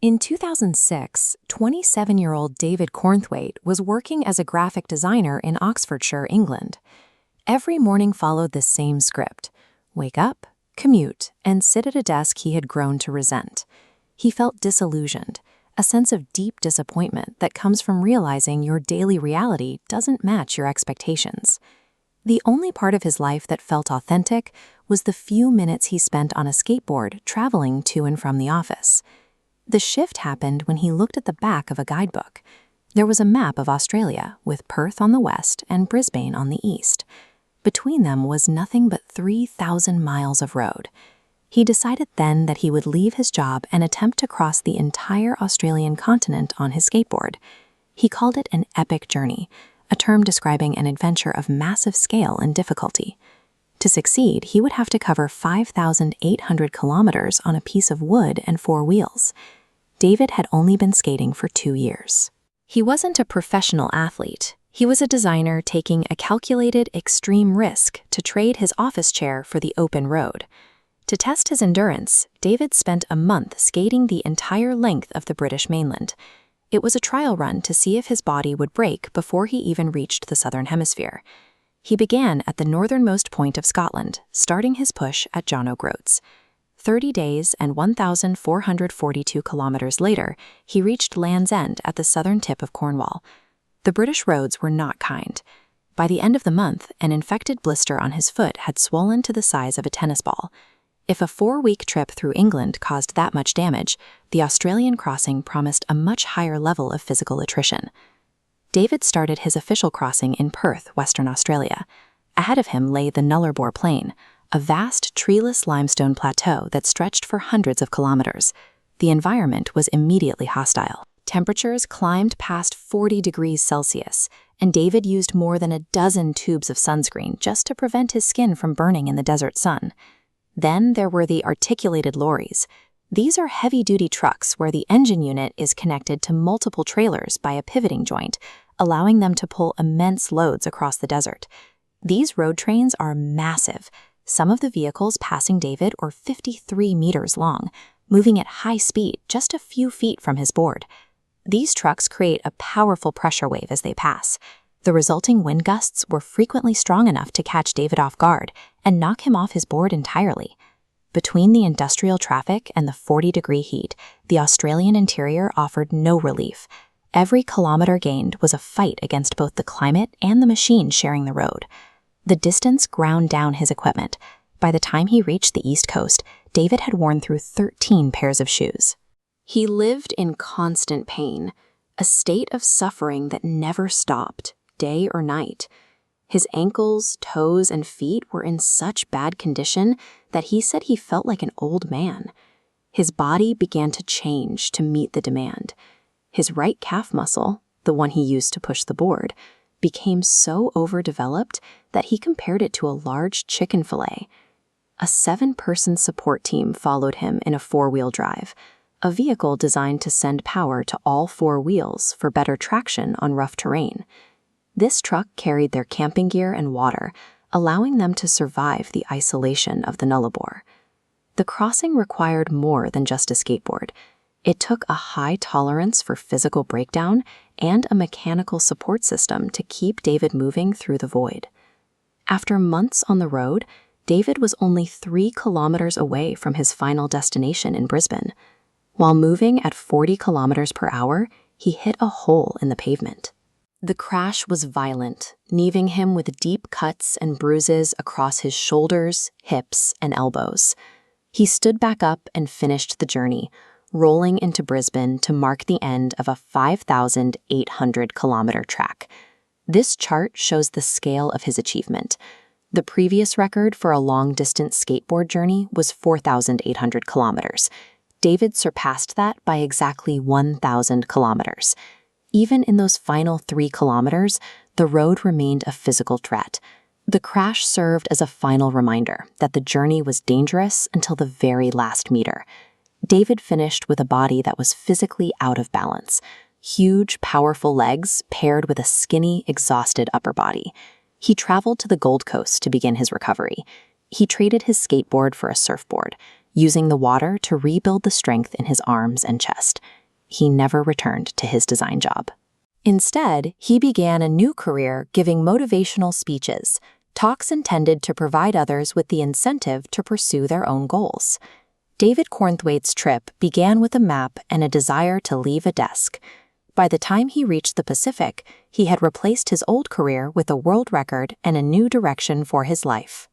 In 2006, 27-year-old David Cornthwaite was working as a graphic designer in Oxfordshire, England. Every morning followed the same script: wake up, commute, and sit at a desk he had grown to resent. He felt disillusioned, a sense of deep disappointment that comes from realizing your daily reality doesn't match your expectations. The only part of his life that felt authentic was the few minutes he spent on a skateboard traveling to and from the office. The shift happened when he looked at the back of a guidebook. There was a map of Australia, with Perth on the west and Brisbane on the east. Between them was nothing but 3,000 miles of road. He decided then that he would leave his job and attempt to cross the entire Australian continent on his skateboard. He called it an epic journey, a term describing an adventure of massive scale and difficulty. To succeed, he would have to cover 5,800 kilometers on a piece of wood and 4 wheels. David had only been skating for 2 years. He wasn't a professional athlete. He was a designer taking a calculated, extreme risk to trade his office chair for the open road. To test his endurance, David spent a month skating the entire length of the British mainland. It was a trial run to see if his body would break before he even reached the southern hemisphere. He began at the northernmost point of Scotland, starting his push at John O'Groats. 30 days and 1,442 kilometers later, he reached Land's End at the southern tip of Cornwall. The British roads were not kind. By the end of the month, an infected blister on his foot had swollen to the size of a tennis ball. If a 4-week trip through England caused that much damage, the Australian crossing promised a much higher level of physical attrition. David started his official crossing in Perth, Western Australia. Ahead of him lay the Nullarbor Plain, a vast treeless limestone plateau that stretched for hundreds of kilometers. The environment was immediately hostile. Temperatures climbed past 40 degrees Celsius, and David used more than a dozen tubes of sunscreen just to prevent his skin from burning in the desert sun. Then there were the articulated lorries. These are heavy-duty trucks where the engine unit is connected to multiple trailers by a pivoting joint, allowing them to pull immense loads across the desert. These road trains are massive. Some of the vehicles passing David were 53 meters long, moving at high speed just a few feet from his board. These trucks create a powerful pressure wave as they pass. The resulting wind gusts were frequently strong enough to catch David off guard and knock him off his board entirely. Between the industrial traffic and the 40-degree heat, the Australian interior offered no relief. Every kilometer gained was a fight against both the climate and the machine sharing the road. The distance ground down his equipment. By the time he reached the East Coast, David had worn through 13 pairs of shoes. He lived in constant pain, a state of suffering that never stopped, day or night. His ankles, toes, and feet were in such bad condition that he said he felt like an old man. His body began to change to meet the demand. His right calf muscle, the one he used to push the board, became so overdeveloped that he compared it to a large chicken fillet. A 7-person support team followed him in a 4-wheel drive, a vehicle designed to send power to all 4 wheels for better traction on rough terrain. This truck carried their camping gear and water, allowing them to survive the isolation of the Nullarbor. The crossing required more than just a skateboard. It took a high tolerance for physical breakdown and a mechanical support system to keep David moving through the void. After months on the road, David was only 3 kilometers away from his final destination in Brisbane. While moving at 40 kilometers per hour, he hit a hole in the pavement. The crash was violent, leaving him with deep cuts and bruises across his shoulders, hips, and elbows. He stood back up and finished the journey, rolling into Brisbane to mark the end of a 5,800-kilometer track. This chart shows the scale of his achievement. The previous record for a long-distance skateboard journey was 4,800 kilometers. David surpassed that by exactly 1,000 kilometers. Even in those final 3 kilometers, the road remained a physical threat. The crash served as a final reminder that the journey was dangerous until the very last meter. David finished with a body that was physically out of balance. Huge, powerful legs paired with a skinny, exhausted upper body. He traveled to the Gold Coast to begin his recovery. He traded his skateboard for a surfboard. using the water to rebuild the strength in his arms and chest. He never returned to his design job. Instead, he began a new career giving motivational speeches, talks intended to provide others with the incentive to pursue their own goals. David Cornthwaite's trip began with a map and a desire to leave a desk. By the time he reached the Pacific, he had replaced his old career with a world record and a new direction for his life.